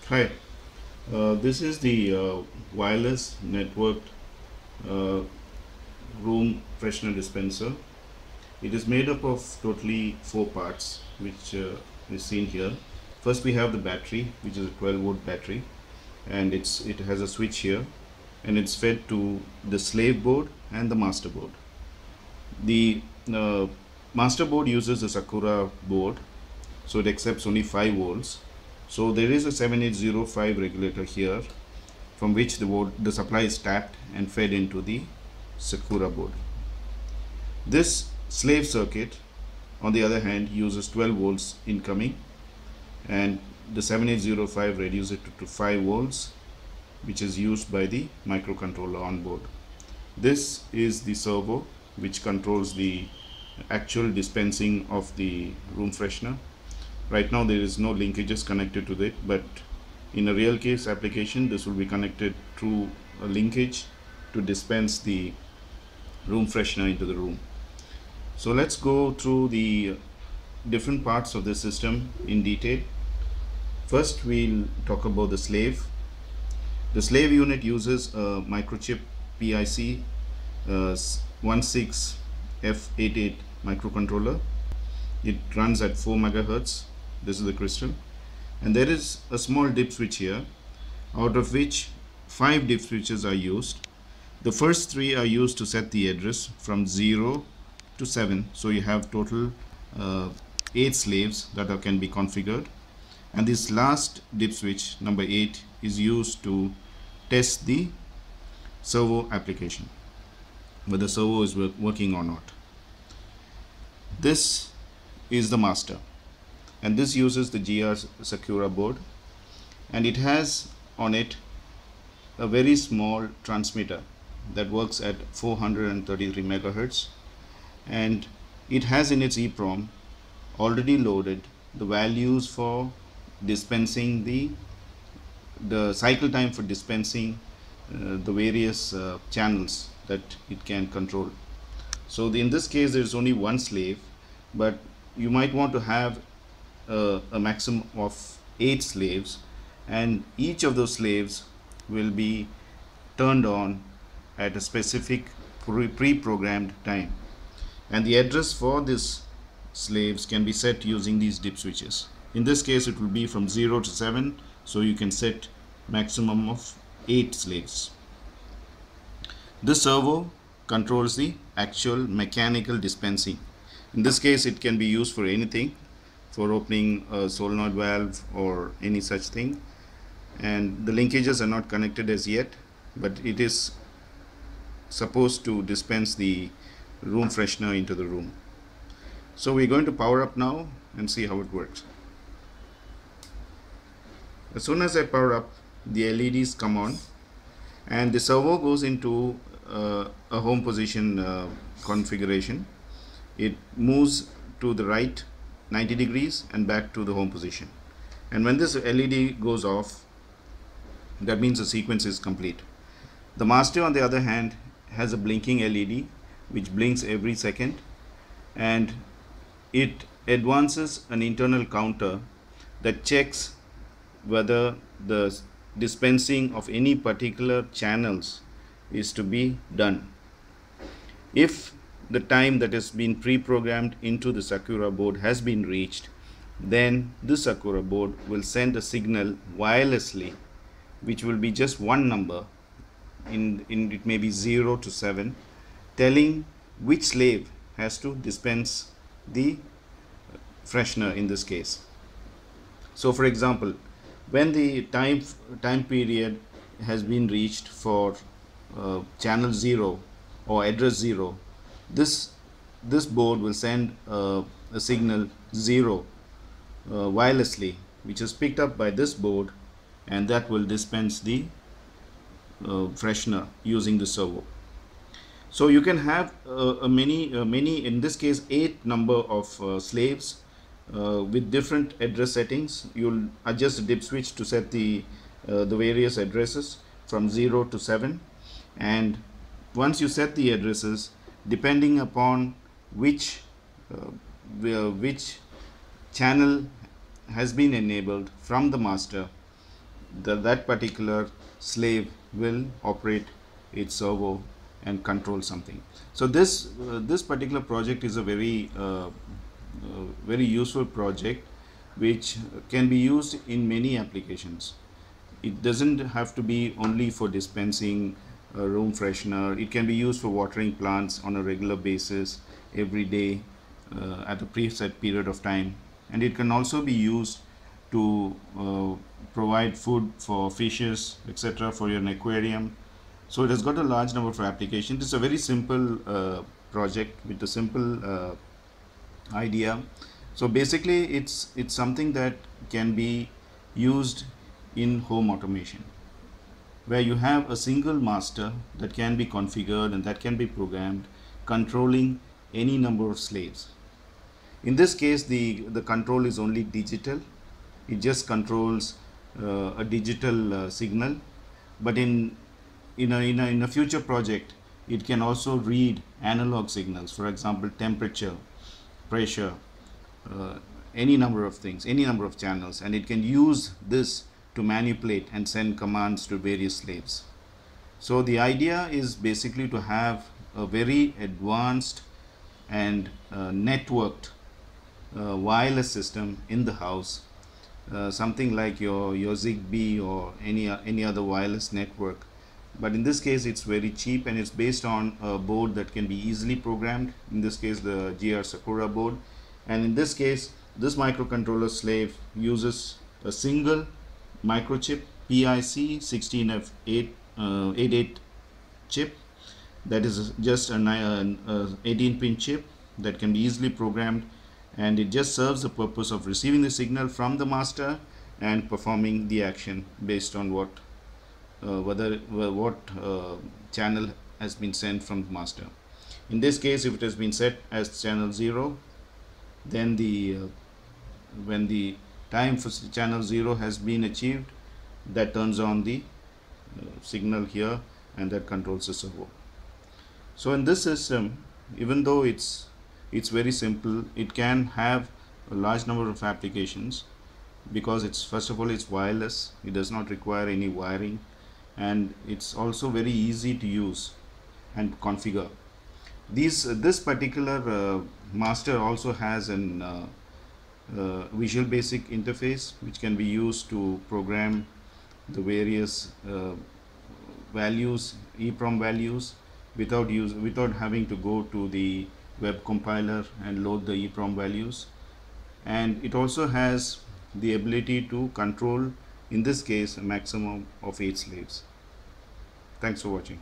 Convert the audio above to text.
Hi, this is the wireless networked uh, room freshener dispenser. It is made up of totally four parts, which is seen here. First, we have the battery, which is a 12-volt battery, and it has a switch here, and it's fed to the slave board and the master board. The master board uses a Sakura board, so it accepts only 5 volts. So there is a 7805 regulator here from which the supply is tapped and fed into the Sakura board. This slave circuit, on the other hand, uses 12 volts incoming, and the 7805 reduces it to 5 volts, which is used by the microcontroller on board. This is the servo which controls the actual dispensing of the room freshener. Right now there is no linkages connected to it, but in a real case application this will be connected through a linkage to dispense the room freshener into the room. So let's go through the different parts of the system in detail. First we'll talk about the slave. The slave unit uses a microchip PIC 16F88 microcontroller. It runs at 4 megahertz. This is the crystal, and there is a small dip switch here, out of which 5 dip switches are used. The first 3 are used to set the address from 0 to 7, so you have total 8 slaves that can be configured, and this last dip switch number 8 is used to test the servo application, whether the servo is working or not. This is the master, and this uses the GR Sakura board, and it has on it a very small transmitter that works at 433 megahertz, and it has in its EEPROM already loaded the values for dispensing the cycle time for dispensing the various channels that it can control. So in this case there is only one slave, but you might want to have a maximum of 8 slaves, and each of those slaves will be turned on at a specific pre-programmed time, and the address for these slaves can be set using these dip switches. In this case it will be from 0 to 7, so you can set maximum of 8 slaves. This servo controls the actual mechanical dispensing. In this case it can be used for anything, for opening a solenoid valve or any such thing, and the linkages are not connected as yet, but it is supposed to dispense the room freshener into the room. So we're going to power up now and see how it works. As soon as I power up, the LEDs come on and the servo goes into a home position configuration. It moves to the right 90 degrees and back to the home position, and when this LED goes off, that means the sequence is complete. The master, on the other hand, has a blinking LED which blinks every second, and it advances an internal counter that checks whether the dispensing of any particular channels is to be done. If the time that has been pre-programmed into the Sakura board has been reached, then the Sakura board will send a signal wirelessly, which will be just one number, it may be 0 to 7, telling which slave has to dispense the freshener in this case. So for example, when the time period has been reached for channel 0 or address 0, this board will send a signal 0 wirelessly, which is picked up by this board, and that will dispense the freshener using the servo. So you can have many in this case 8 number of slaves with different address settings. You'll adjust the dip switch to set the various addresses from 0 to 7, and once you set the addresses, depending upon which channel has been enabled from the master, that particular slave will operate its servo and control something. So this particular project is a very useful project which can be used in many applications. It doesn't have to be only for dispensing room freshener. It can be used for watering plants on a regular basis every day at a preset period of time, and it can also be used to provide food for fishes, etc., for your aquarium. So it has got a large number of applications. It's a very simple project with a simple idea. So basically it's something that can be used in home automation, where you have a single master that can be configured and that can be programmed, controlling any number of slaves. In this case, the control is only digital. It just controls a digital signal, but in a future project, it can also read analog signals, for example temperature, pressure, any number of things, any number of channels, and it can use this to manipulate and send commands to various slaves. So the idea is basically to have a very advanced and networked wireless system in the house, something like your Zigbee or any other wireless network. But in this case it's very cheap, and it's based on a board that can be easily programmed, in this case the GR Sakura board. And in this case, this microcontroller slave uses a single microchip PIC 16F88 chip, that is just an 18-pin chip that can be easily programmed, and it just serves the purpose of receiving the signal from the master and performing the action based on what channel has been sent from the master. In this case, if it has been set as channel 0, then when the time for channel 0 has been achieved, that turns on the signal here, and that controls the servo. So in this system, even though it's very simple, it can have a large number of applications, because it's, first of all, it's wireless. It does not require any wiring, and it's also very easy to use and configure. This particular master also has an Visual Basic interface, which can be used to program the various values, EEPROM values, without having to go to the web compiler and load the EEPROM values. And it also has the ability to control, in this case, a maximum of 8 slaves. Thanks for watching.